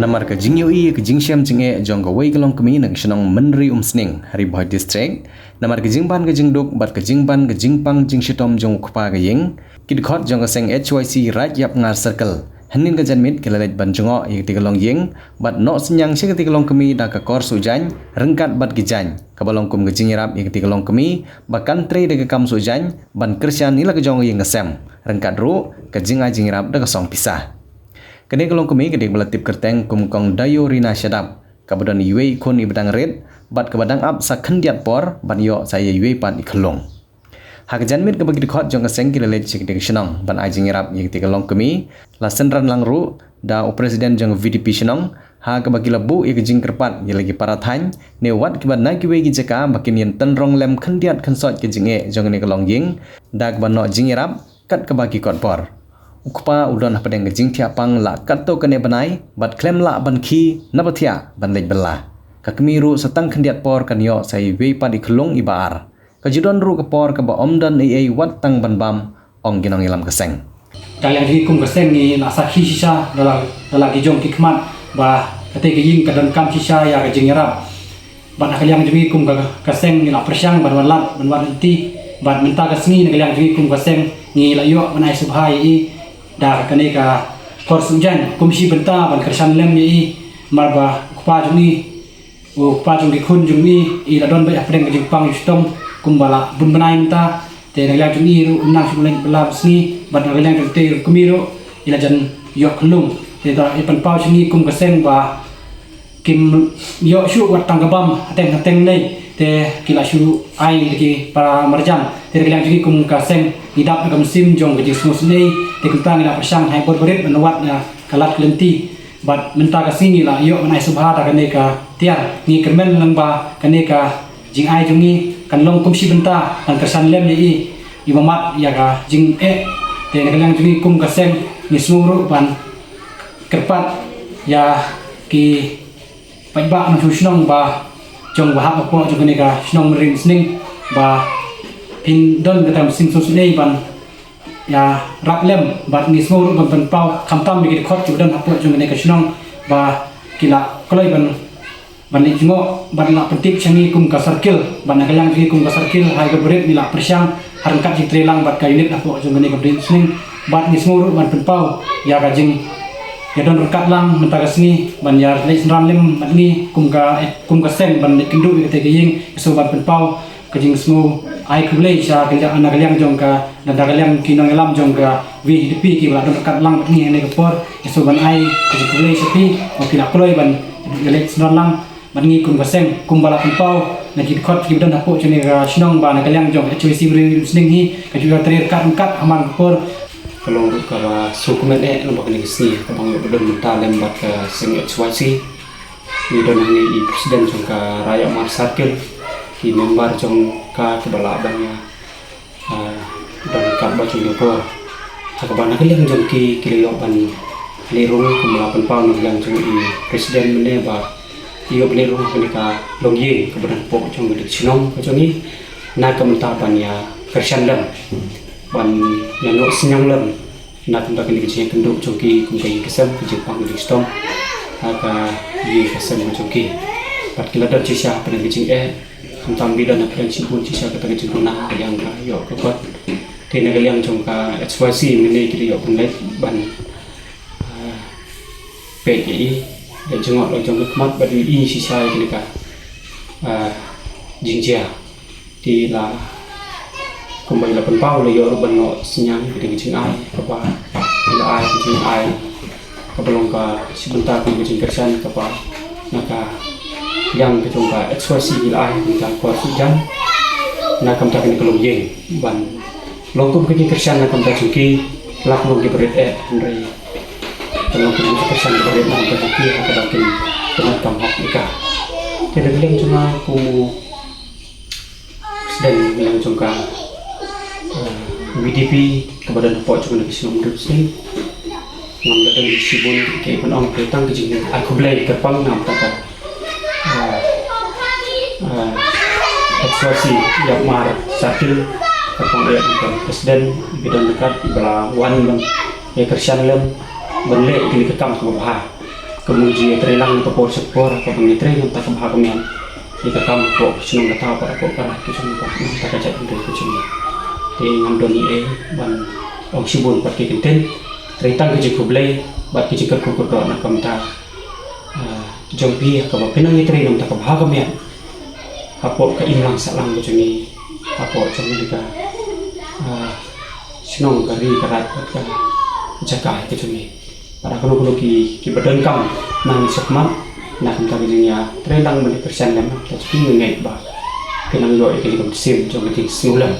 Namar ka jingyoi ka jingsham jinge jong ka wei kalong kami nang shnong menri umsning hari boy district. Namar ka jingban ka jingduk bat ka jingban ka jingpang jingshitom jong kpa ka ying. Kidkhot jong ka seng HYC right yap ngar circle. Hanin ka janmit kelalet ban jongo ik tigalong ying bat no senyang si tigalong kami da ka kor sujan rengkat bat gijan. Kabalong kum ka jingirap ik tigalong kami bakan tre da ka kam sujan ban krisyan nila ka jong ying ka sem. Rengkat ru ka jinga jingirap da ka song pisah. Kini kalong kami kedik melatip kerteng kumkong dayo rina syadap. Kabudan yue ikon ibadang red, bat kabadang ap sa kendiat por, ban yo saya yue pan ikalong. Hak janmit kabagi dikhot jong kaseng kilalet sikdik syenong, ban ajing irap yik tikalong kami, la senran langru, da o presiden jong VDP syenong, ha kabagi labu ik jing kerpat, yalagi parathan, ne wat kibad na kiwe gijaka, makin yen tenrong lem kendiat kensot ke jinge jong ni kalong ying, da kaban no jing irap, kat kabagi kot por. Ukpa udon padeng jing tiapang la kato kene banai bat klem la ban ki nabatia ban lej bela kakmiru setang kendiat por kanyo sai wei padi kelong ibar kajidon ru ke por ke ba omdan ai wat tang ban bam ong ginong ilam keseng kalian hikum keseng ni la sakhi sisa dalam kijong kikmat ba kate kijing kadan kam sisa ya kajing yarap ban kalian hikum keseng ni la persyang ban walat ban wanti ban minta kesni kalian hikum keseng ni la yo banai subhai i dah kene ka kors ujan komisi benta ban kersan lem ni marba kupa juni kupa jung dikun jung ni ila don ba apdeng ke Jepang yustom kumbala bun benai menta te negala juni ru unang sulen belab sni ban negala jung te kumiro ila jan yok lung te ta ipan pau sini kum keseng ba kim yok syu wat tanggabam ateng nei te kila syu ai ki para marjan te negala juni kum kaseng idap ke musim jong ke jismus nei te kuntang ila persang hai berit menawat na kalat lenti bat menta ka sini la yo manai subha ta kane ka tiar ni kemen lengba kane ka jing ai jungi kan long kumsi benta kan kesan lem ni imamat ya ka jing te nagalang jungi kum kaseng ni smuru ban kerpat ya ki pajba na susnong ba jong bahap ko jong kane ka snong ring sning ba pin don ka tam sing susnei ban ya rak lem bat ni smur ban ban pau khamtam mi khot chu dan apot jung ne ka shnong ba kila koloi ban ni jungo ban la pentik changi kum ka circle ban na kalang kum ka circle hai ka berit ni la persyang harangkat ji trelang bat ka unit apot jung ne ka berit sning bat ni smur ban ban pau ya ka jing ya don rekat lang menta ka sni ban ya le senram lem bat ni kum ka seng ban ni kindu te ke ying so ban ban pau ka jing smu ai kulei sha ka anak liang jong ka dan kalian kinong elam jong ka VDP ki bala kat lang ni ne ka por so ban ai ka kulei sepi o kila kuloi ban gelet snon lang ban ni kum ka seng kum bala pau na ki khot ki dan apo chene ka shnong ba na kalian jong HWC bring sning hi ka juga ter kat aman por kalau ka sukumen nombak ni sni ka bang yo don ta lem bat ka seng HWC ni don ni presiden jong ka raya mar circle ki member jong ka kebala bangnya dan kabar jong ko hakabana kalian jong ki kiliyo ban lirung kumalapan pa ng lang jong i presiden mene ba iyo lirung ka longye keberan po jong de sinong ko jong i na kamentapan ya kersan dan ban nano sinyang lam na kumta kini kecil kenduk jong ki kumkai kesem ke Jepang di stom aka yi kesem jong ki pat kila dan cisha pen kecil tentang bidan na prinsipun sisa kata kecil punah yang ka yo kot tena kalian jong ka HYC mene kiri yo penlet ban PKI dan jengok lo jong kemat bagi i sisa kini ka jingjia di la kembali la penpau lo yo ban no senyang kiri kecil ai apa ila ai kecil ai kabelong ka sebentar kecil kersan apa naka yang kecungka HYC bila kita kuat hujan nak kamta kini kelong yeng ban longkum kini kersan nak kamta cuki lak long diberi Henry kalau kini kersan diberi nak kamta cuki akan dakin dengan kamhak ika tidak bilang cuma ku sedang bilang cungka VDP kepada nampak cuma lebih senang duduk sini ngambil dan sibun kayak penong ketang kecil aku beli kerpang nampak HYC yang mar sakil kapang dia presiden bidang dekat bela wan bang ya kersan lem benle kini kekam ke bawah kemudian terelang untuk sepor atau pengitre yang tak kebahagiaan jika kamu kok senang kata pada kok karena kisah tak kacau untuk kucing dengan doni ban oksibon pakai kenten teritang kerja kublai bat kerja kerkukur doa nak kamta jompi kalau penang itre yang tak kebahagiaan apa keilang salang kucing apa cuma juga senang kari karat bat jaga kucing para kalau ki badan kam nang sekmat nak kita kerjanya terendang 10% kan tapi ngai bah kenang yo ikut sim jom kita senulan